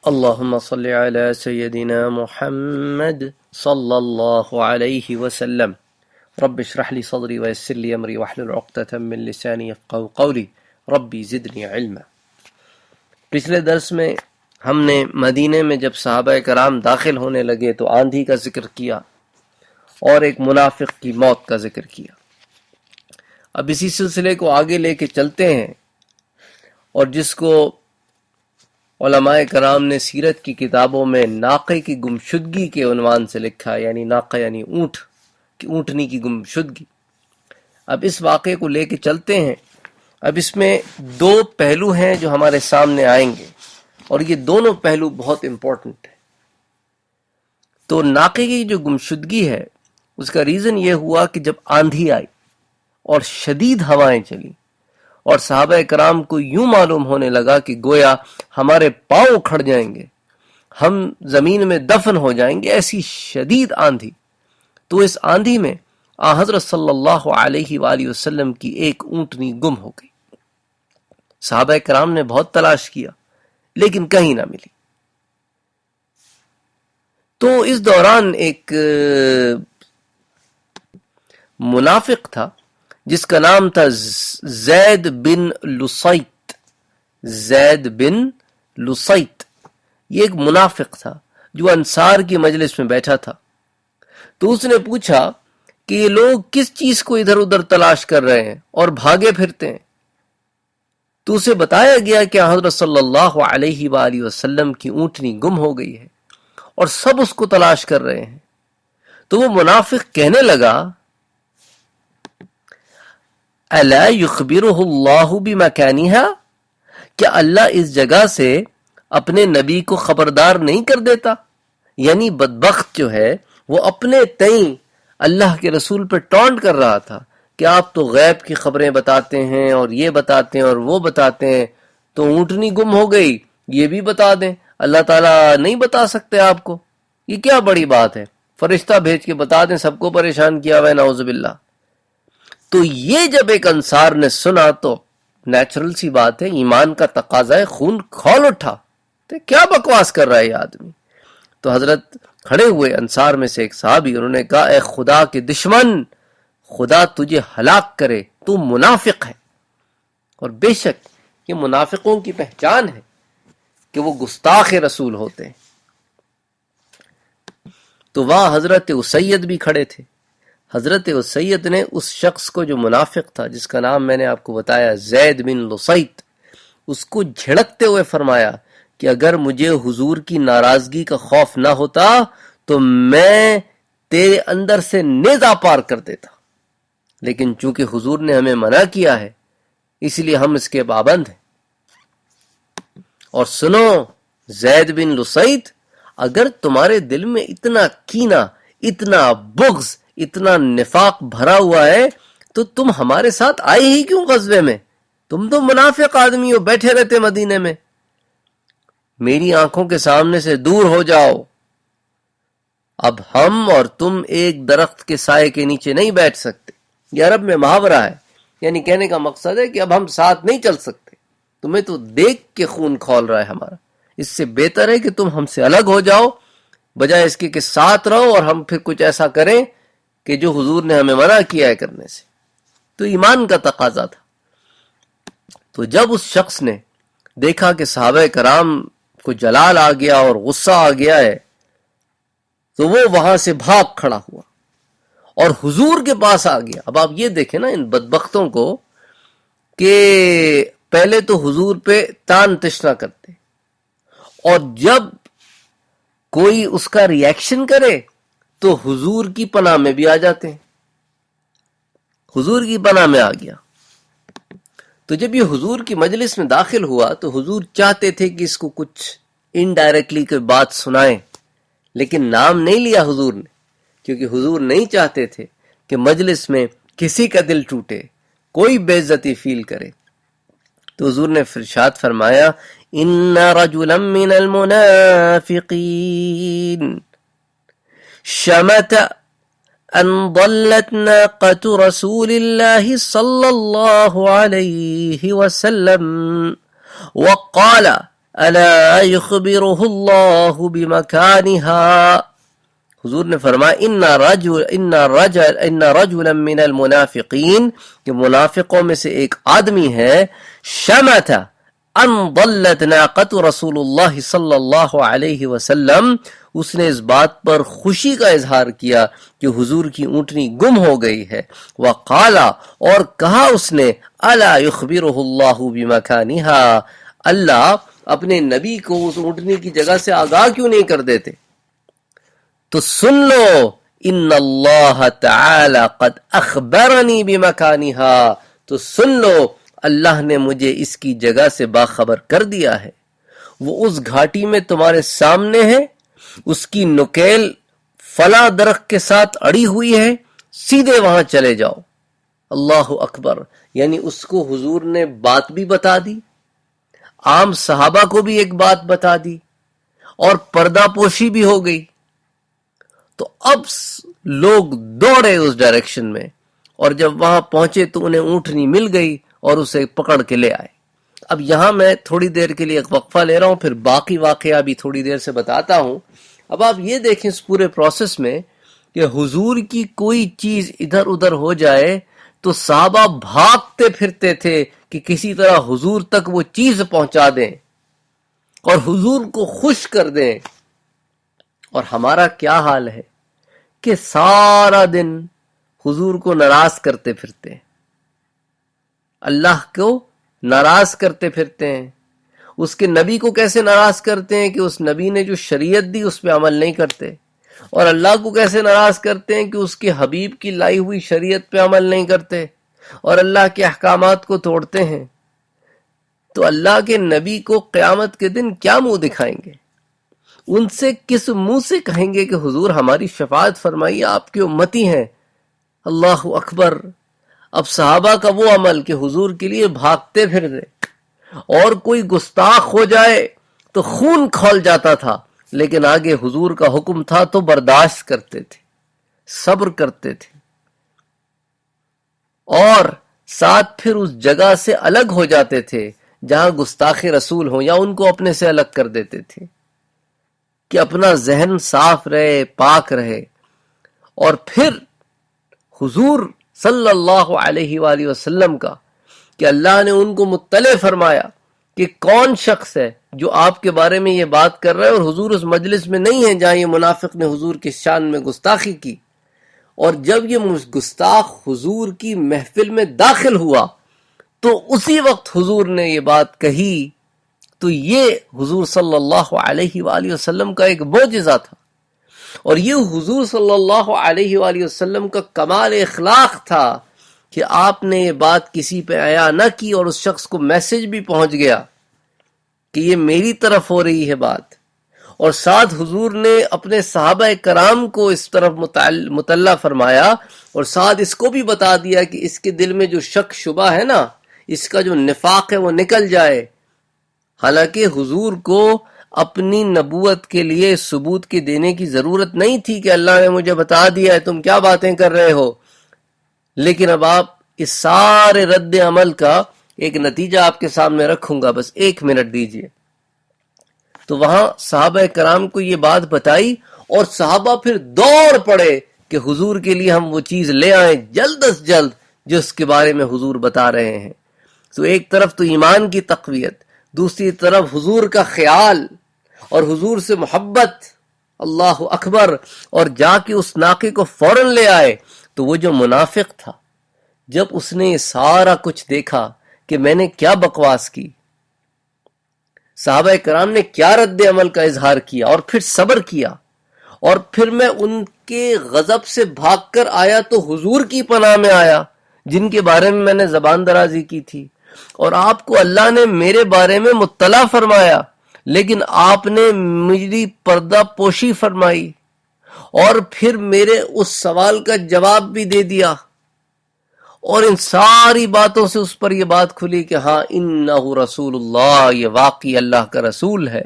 اللهم صل على سيدنا محمد صلى الله عليه وسلم رب اشرح لي صدري ويسر لي امري واحلل عقدة من لساني يفقهوا قولي ربي زدني علما۔ پچھلے درس میں ہم نے مدینے میں جب صحابہ کرام داخل ہونے لگے تو آندھی کا ذکر کیا اور ایک منافق کی موت کا ذکر کیا۔ اب اسی سلسلے کو آگے لے کے چلتے ہیں، اور جس کو علماء کرام نے سیرت کی کتابوں میں ناقے کی گمشدگی کے عنوان سے لکھا، یعنی ناقہ یعنی اونٹنی کی گمشدگی۔ اب اس واقعے کو لے کے چلتے ہیں۔ اب اس میں دو پہلو ہیں جو ہمارے سامنے آئیں گے، اور یہ دونوں پہلو بہت امپورٹنٹ ہیں۔ تو ناقے کی جو گمشدگی ہے اس کا ریزن یہ ہوا کہ جب آندھی آئی اور شدید ہوائیں چلی، اور صحابہ کرام کو یوں معلوم ہونے لگا کہ گویا ہمارے پاؤں اکھڑ جائیں گے، ہم زمین میں دفن ہو جائیں گے، ایسی شدید آندھی۔ تو اس آندھی میں حضرت صلی اللہ علیہ وآلہ وسلم کی ایک اونٹنی گم ہو گئی۔ صحابہ کرام نے بہت تلاش کیا لیکن کہیں نہ ملی۔ تو اس دوران ایک منافق تھا جس کا نام تھا زید بن لصیط۔ زید بن لصیط یہ ایک منافق تھا جو انصار کی مجلس میں بیٹھا تھا۔ تو اس نے پوچھا کہ یہ لوگ کس چیز کو ادھر ادھر تلاش کر رہے ہیں اور بھاگے پھرتے ہیں؟ تو اسے بتایا گیا کہ حضرت صلی اللہ علیہ وآلہ وسلم کی اونٹنی گم ہو گئی ہے اور سب اس کو تلاش کر رہے ہیں۔ تو وہ منافق کہنے لگا الا یخبرہ اللہ بمکانہا، کیا اللہ اس جگہ سے اپنے نبی کو خبردار نہیں کر دیتا؟ یعنی بدبخت جو ہے وہ اپنے تئیں اللہ کے رسول پر ٹونٹ کر رہا تھا کہ آپ تو غیب کی خبریں بتاتے ہیں اور یہ بتاتے ہیں اور وہ بتاتے ہیں، تو اونٹنی گم ہو گئی یہ بھی بتا دیں، اللہ تعالیٰ نہیں بتا سکتے آپ کو؟ یہ کیا بڑی بات ہے، فرشتہ بھیج کے بتا دیں، سب کو پریشان کیا ہوا ہے، نعوذ باللہ۔ تو یہ جب ایک انصار نے سنا تو نیچرل سی بات ہے، ایمان کا تقاضا ہے، خون کھول اٹھا، تو کیا بکواس کر رہا ہے یہ آدمی۔ تو حضرت کھڑے ہوئے انصار میں سے ایک صحابی، انہوں نے کہا اے خدا کے دشمن، خدا تجھے ہلاک کرے، تو منافق ہے۔ اور بے شک یہ منافقوں کی پہچان ہے کہ وہ گستاخ رسول ہوتے ہیں۔ تو وہاں حضرت اسید بھی کھڑے تھے۔ حضرت اسید نے اس شخص کو جو منافق تھا، جس کا نام میں نے آپ کو بتایا زید بن لصیط، اس کو جھڑکتے ہوئے فرمایا کہ اگر مجھے حضور کی ناراضگی کا خوف نہ ہوتا تو میں تیرے اندر سے نیزہ پار کر دیتا، لیکن چونکہ حضور نے ہمیں منع کیا ہے اس لیے ہم اس کے پابند ہیں۔ اور سنو زید بن لصیط، اگر تمہارے دل میں اتنا کینہ، اتنا بغض، اتنا نفاق بھرا ہوا ہے تو تم ہمارے ساتھ آئے ہی کیوں غزوے میں؟ تم تو منافق آدمی ہو، بیٹھے رہتے مدینے میں۔ میری آنکھوں کے سامنے سے دور ہو جاؤ۔ اب ہم اور تم ایک درخت کے سائے کے نیچے نہیں بیٹھ سکتے۔ یہ عرب میں محاورہ ہے، یعنی کہنے کا مقصد ہے کہ اب ہم ساتھ نہیں چل سکتے، تمہیں تو دیکھ کے خون کھول رہا ہے ہمارا، اس سے بہتر ہے کہ تم ہم سے الگ ہو جاؤ، بجائے اس کے کہ ساتھ رہو اور ہم پھر کچھ ایسا کریں کہ جو حضور نے ہمیں منع کیا ہے کرنے سے۔ تو ایمان کا تقاضا تھا۔ تو جب اس شخص نے دیکھا کہ صحابہ کرام کو جلال آ گیا اور غصہ آ گیا ہے، تو وہ وہاں سے بھاگ کھڑا ہوا اور حضور کے پاس آ گیا۔ اب آپ یہ دیکھیں نا ان بدبختوں کو، کہ پہلے تو حضور پہ تان تشنا کرتے، اور جب کوئی اس کا ریاکشن کرے تو حضور کی پناہ میں بھی آ جاتے ہیں۔ حضور کی پناہ میں آ گیا۔ تو جب یہ حضور کی مجلس میں داخل ہوا تو حضور چاہتے تھے کہ اس کو کچھ انڈائریکٹلی کوئی بات سنائیں، لیکن نام نہیں لیا حضور نے، کیونکہ حضور نہیں چاہتے تھے کہ مجلس میں کسی کا دل ٹوٹے، کوئی بے عزتی فیل کرے۔ تو حضور نے ارشاد فرمایا ان رجلا من المنافقین شمت ان ضلت ناقة رسول الله صلى الله عليه وسلم وقال الا یخبرہ اللہ بمکانہا. حضور نے فرمایا ان رجلا من المنافقین، کہ منافقوں میں سے ایک آدمی ہے، شمت ان ضلت ناقۃ رسول اللہ صلی اللہ علیہ وسلم، اس نے اس بات پر خوشی کا اظہار کیا کہ حضور کی اونٹنی گم ہو گئی ہے. وقال، اور کہا اس نے، الا یخبرہ اللہ بمکانہا، اللہ اپنے نبی کو اس اونٹنی کی جگہ سے آگاہ کیوں نہیں کر دیتے؟ تو سن لو، ان اللہ تعالی قد اخبرنی بمکانہا، تو سن لو اللہ نے مجھے اس کی جگہ سے باخبر کر دیا ہے. وہ اس گھاٹی میں تمہارے سامنے ہے، اس کی نکیل فلاں درخت کے ساتھ اڑی ہوئی ہے، سیدھے وہاں چلے جاؤ. اللہ اکبر. یعنی اس کو حضور نے بات بھی بتا دی، عام صحابہ کو بھی ایک بات بتا دی، اور پردہ پوشی بھی ہو گئی. تو اب لوگ دوڑے اس ڈائریکشن میں، اور جب وہاں پہنچے تو انہیں اونٹنی مل گئی اور اسے پکڑ کے لے آئے. اب یہاں میں تھوڑی دیر کے لیے ایک وقفہ لے رہا ہوں، پھر باقی واقعہ بھی تھوڑی دیر سے بتاتا ہوں. اب آپ یہ دیکھیں اس پورے پروسیس میں کہ حضور کی کوئی چیز ادھر ادھر ہو جائے تو صحابہ بھاگتے پھرتے تھے کہ کسی طرح حضور تک وہ چیز پہنچا دیں اور حضور کو خوش کر دیں. اور ہمارا کیا حال ہے کہ سارا دن حضور کو ناراض کرتے پھرتے ہیں، اللہ کو ناراض کرتے پھرتے ہیں. اس کے نبی کو کیسے ناراض کرتے ہیں کہ اس نبی نے جو شریعت دی اس پہ عمل نہیں کرتے، اور اللہ کو کیسے ناراض کرتے ہیں کہ اس کے حبیب کی لائی ہوئی شریعت پہ عمل نہیں کرتے اور اللہ کے احکامات کو توڑتے ہیں. تو اللہ کے نبی کو قیامت کے دن کیا منہ دکھائیں گے؟ ان سے کس منہ سے کہیں گے کہ حضور ہماری شفاعت فرمائیے، آپ کے امتی ہیں؟ اللہ اکبر. اب صحابہ کا وہ عمل کہ حضور کے لیے بھاگتے پھر رہے، اور کوئی گستاخ ہو جائے تو خون کھول جاتا تھا، لیکن آگے حضور کا حکم تھا تو برداشت کرتے تھے، صبر کرتے تھے، اور ساتھ پھر اس جگہ سے الگ ہو جاتے تھے جہاں گستاخ رسول ہوں، یا ان کو اپنے سے الگ کر دیتے تھے کہ اپنا ذہن صاف رہے، پاک رہے. اور پھر حضور صلی اللہ علیہ وآلہ وسلم کا کہ اللہ نے ان کو مطلع فرمایا کہ کون شخص ہے جو آپ کے بارے میں یہ بات کر رہا ہے، اور حضور اس مجلس میں نہیں ہے جہاں یہ منافق نے حضور کی شان میں گستاخی کی. اور جب یہ گستاخ حضور کی محفل میں داخل ہوا تو اسی وقت حضور نے یہ بات کہی. تو یہ حضور صلی اللہ علیہ وآلہ وسلم کا ایک معجزہ تھا، اور یہ حضور صلی اللہ علیہ وآلہ وسلم کا کمال اخلاق تھا کہ آپ نے یہ بات کسی پہ عیا نہ کی، اور اس شخص کو میسج بھی پہنچ گیا کہ یہ میری طرف ہو رہی ہے بات. اور ساتھ حضور نے اپنے صحابہ کرام کو اس طرف مطلع فرمایا، اور ساتھ اس کو بھی بتا دیا کہ اس کے دل میں جو شک شبہ ہے نا، اس کا جو نفاق ہے وہ نکل جائے. حالانکہ حضور کو اپنی نبوت کے لیے ثبوت کے دینے کی ضرورت نہیں تھی کہ اللہ نے مجھے بتا دیا ہے، تم کیا باتیں کر رہے ہو. لیکن اب آپ اس سارے رد عمل کا ایک نتیجہ آپ کے سامنے رکھوں گا، بس 1 منٹ دیجئے. تو وہاں صحابہ کرام کو یہ بات بتائی، اور صحابہ پھر دوڑ پڑے کہ حضور کے لیے ہم وہ چیز لے آئیں جلد از جلد جس کے بارے میں حضور بتا رہے ہیں. تو ایک طرف تو ایمان کی تقویت، دوسری طرف حضور کا خیال اور حضور سے محبت. اللہ اکبر. اور جا کے اس ناقے کو فوراً لے آئے. تو وہ جو منافق تھا، جب اس نے یہ سارا کچھ دیکھا کہ میں نے کیا بکواس کی، صحابہ کرام نے کیا رد عمل کا اظہار کیا اور پھر صبر کیا، اور پھر میں ان کے غضب سے بھاگ کر آیا تو حضور کی پناہ میں آیا جن کے بارے میں نے زبان درازی کی تھی. اور آپ کو اللہ نے میرے بارے میں مطلع فرمایا، لیکن آپ نے میری پردہ پوشی فرمائی، اور پھر میرے اس سوال کا جواب بھی دے دیا، اور ان ساری باتوں سے اس پر یہ بات کھلی کہ ہاں انہ رسول اللہ، یہ واقعی اللہ کا رسول ہے.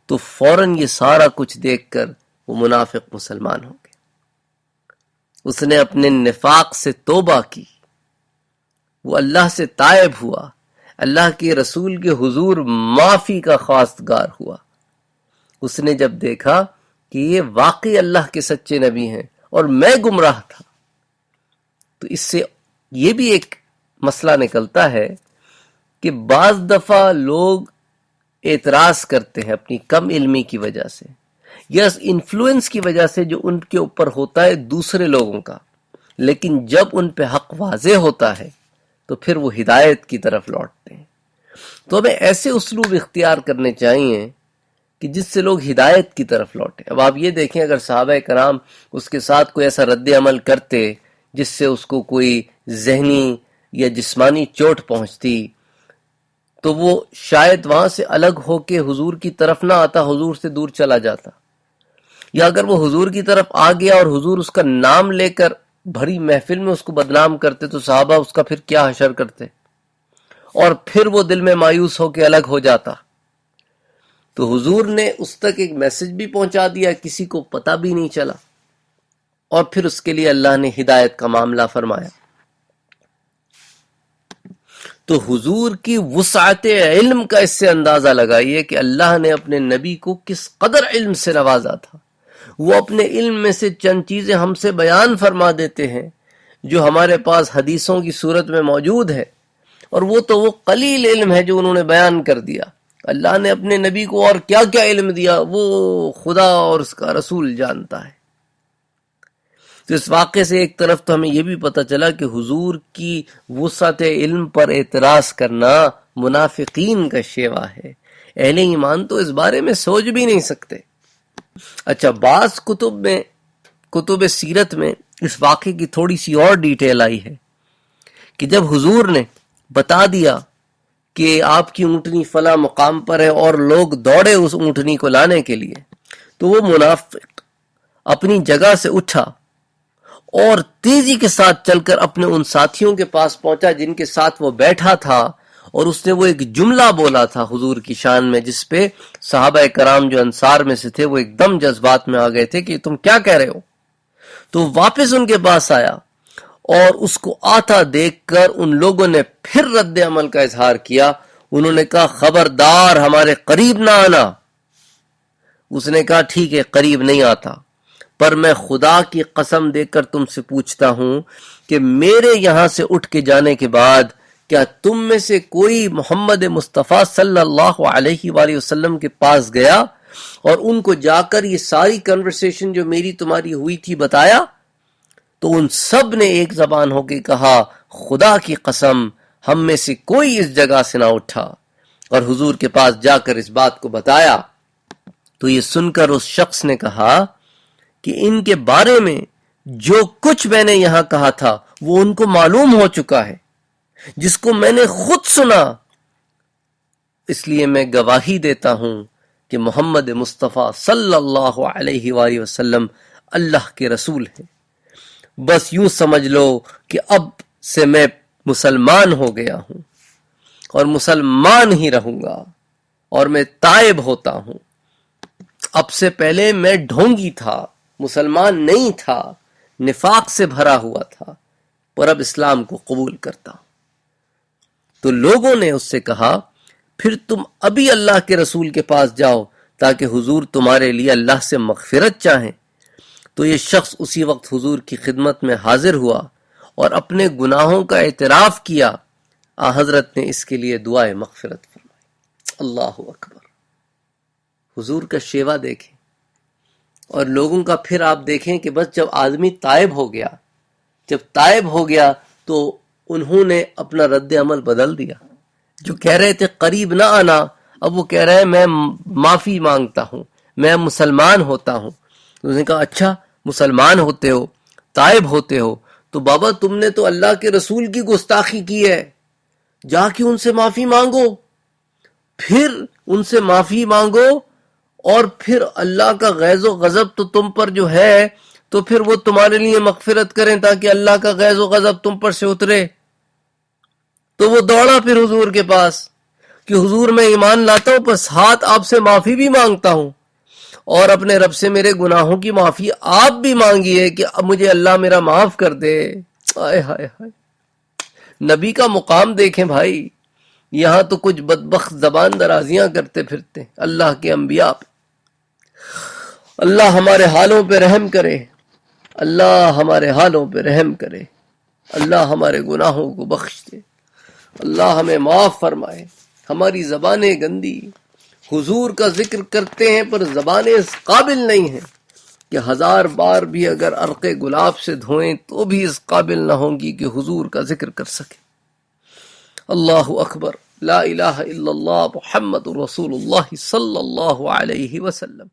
تو فوراً یہ سارا کچھ دیکھ کر وہ منافق مسلمان ہو گئے. اس نے اپنے نفاق سے توبہ کی، وہ اللہ سے تائب ہوا. اللہ کے رسول کے حضور معافی کا خواستگار ہوا. اس نے جب دیکھا کہ یہ واقعی اللہ کے سچے نبی ہیں اور میں گمراہ تھا، تو اس سے یہ بھی ایک مسئلہ نکلتا ہے کہ بعض دفعہ لوگ اعتراض کرتے ہیں اپنی کم علمی کی وجہ سے یا انفلوئنس کی وجہ سے جو ان کے اوپر ہوتا ہے دوسرے لوگوں کا، لیکن جب ان پہ حق واضح ہوتا ہے تو پھر وہ ہدایت کی طرف لوٹتے ہیں. تو ہمیں ایسے اسلوب اختیار کرنے چاہیے کہ جس سے لوگ ہدایت کی طرف لوٹیں. اب آپ یہ دیکھیں اگر صحابہ کرام اس کے ساتھ کوئی ایسا رد عمل کرتے جس سے اس کو کوئی ذہنی یا جسمانی چوٹ پہنچتی تو وہ شاید وہاں سے الگ ہو کے حضور کی طرف نہ آتا، حضور سے دور چلا جاتا. یا اگر وہ حضور کی طرف آ گیا اور حضور اس کا نام لے کر بھری محفل میں اس کو بدنام کرتے تو صحابہ اس کا پھر کیا حشر کرتے، اور پھر وہ دل میں مایوس ہو کے الگ ہو جاتا. تو حضور نے اس تک ایک میسج بھی پہنچا دیا، کسی کو پتہ بھی نہیں چلا، اور پھر اس کے لیے اللہ نے ہدایت کا معاملہ فرمایا. تو حضور کی وسعت علم کا اس سے اندازہ لگائیے کہ اللہ نے اپنے نبی کو کس قدر علم سے نوازا تھا. وہ اپنے علم میں سے چند چیزیں ہم سے بیان فرما دیتے ہیں جو ہمارے پاس حدیثوں کی صورت میں موجود ہے، اور وہ تو وہ قلیل علم ہے جو انہوں نے بیان کر دیا. اللہ نے اپنے نبی کو اور کیا کیا علم دیا وہ خدا اور اس کا رسول جانتا ہے. تو اس واقعے سے ایک طرف تو ہمیں یہ بھی پتہ چلا کہ حضور کی وسعت علم پر اعتراض کرنا منافقین کا شیوا ہے. اہل ایمان تو اس بارے میں سوچ بھی نہیں سکتے. اچھا، بعض کتب سیرت میں اس واقعے کی تھوڑی سی اور ڈیٹیل آئی ہے کہ جب حضور نے بتا دیا کہ آپ کی اونٹنی فلاں مقام پر ہے اور لوگ دوڑے اس اونٹنی کو لانے کے لیے، تو وہ منافق اپنی جگہ سے اٹھا اور تیزی کے ساتھ چل کر اپنے ان ساتھیوں کے پاس پہنچا جن کے ساتھ وہ بیٹھا تھا، اور اس نے وہ ایک جملہ بولا تھا حضور کی شان میں جس پہ صحابہ کرام جو انصار میں سے تھے وہ ایک دم جذبات میں آ گئے تھے کہ تم کیا کہہ رہے ہو. تو واپس ان کے پاس آیا اور اس کو آتا دیکھ کر ان لوگوں نے پھر رد عمل کا اظہار کیا. انہوں نے کہا خبردار ہمارے قریب نہ آنا. اس نے کہا ٹھیک ہے قریب نہیں آتا، پر میں خدا کی قسم دے کر تم سے پوچھتا ہوں کہ میرے یہاں سے اٹھ کے جانے کے بعد کیا تم میں سے کوئی محمد مصطفیٰ صلی اللہ علیہ وآلہ وسلم کے پاس گیا اور ان کو جا کر یہ ساری کنورسیشن جو میری تمہاری ہوئی تھی بتایا؟ تو ان سب نے ایک زبان ہو کے کہا خدا کی قسم ہم میں سے کوئی اس جگہ سے نہ اٹھا، اور حضور کے پاس جا کر اس بات کو بتایا. تو یہ سن کر اس شخص نے کہا کہ ان کے بارے میں جو کچھ میں نے یہاں کہا تھا وہ ان کو معلوم ہو چکا ہے، جس کو میں نے خود سنا. اس لیے میں گواہی دیتا ہوں کہ محمد مصطفیٰ صلی اللہ علیہ وآلہ وسلم اللہ کے رسول ہیں. بس یوں سمجھ لو کہ اب سے میں مسلمان ہو گیا ہوں اور مسلمان ہی رہوں گا، اور میں تائب ہوتا ہوں. اب سے پہلے میں ڈھونگی تھا، مسلمان نہیں تھا، نفاق سے بھرا ہوا تھا، پر اب اسلام کو قبول کرتا ہوں. تو لوگوں نے اس سے کہا پھر تم ابھی اللہ کے رسول کے پاس جاؤ تاکہ حضور تمہارے لیے اللہ سے مغفرت چاہیں. تو یہ شخص اسی وقت حضور کی خدمت میں حاضر ہوا اور اپنے گناہوں کا اعتراف کیا. حضرت نے اس کے لیے دعائے مغفرت فرمائی. اللہ اکبر. حضور کا شیوا دیکھیں، اور لوگوں کا پھر آپ دیکھیں کہ بس جب آدمی تائب ہو گیا تو انہوں نے اپنا رد عمل بدل دیا. جو کہہ رہے تھے قریب نہ آنا، اب وہ کہہ رہے ہیں میں معافی مانگتا ہوں، میں مسلمان ہوتا ہوں. اس نے کہا اچھا مسلمان ہوتے ہو، تائب ہوتے ہو، تو بابا تم نے تو اللہ کے رسول کی گستاخی کی ہے، جا کے ان سے معافی مانگو. پھر ان سے معافی مانگو اور پھر اللہ کا غیظ و غضب تو تم پر جو ہے تو پھر وہ تمہارے لیے مغفرت کریں تاکہ اللہ کا غیظ و غضب تم پر سے اترے. تو وہ دوڑا پھر حضور کے پاس کہ حضور میں ایمان لاتا ہوں، بس ہاتھ آپ سے معافی بھی مانگتا ہوں اور اپنے رب سے میرے گناہوں کی معافی آپ بھی مانگیے کہ اب مجھے اللہ میرا معاف کر دے. آئے ہائے ہائے. نبی کا مقام دیکھیں بھائی، یہاں تو کچھ بدبخت زبان درازیاں کرتے پھرتے اللہ کے انبیاء پہ. اللہ ہمارے حالوں پہ رحم کرے، اللہ ہمارے حالوں پہ رحم کرے، اللہ ہمارے گناہوں کو بخش دے، اللہ ہمیں معاف فرمائے. ہماری زبانیں گندی، حضور کا ذکر کرتے ہیں پر زبانیں اس قابل نہیں ہیں کہ 1000 بار بھی اگر عرق گلاب سے دھوئیں تو بھی اس قابل نہ ہوں گی کہ حضور کا ذکر کر سکے. اللہ اکبر، لا الہ الا اللہ محمد رسول اللہ صلی اللہ علیہ وسلم.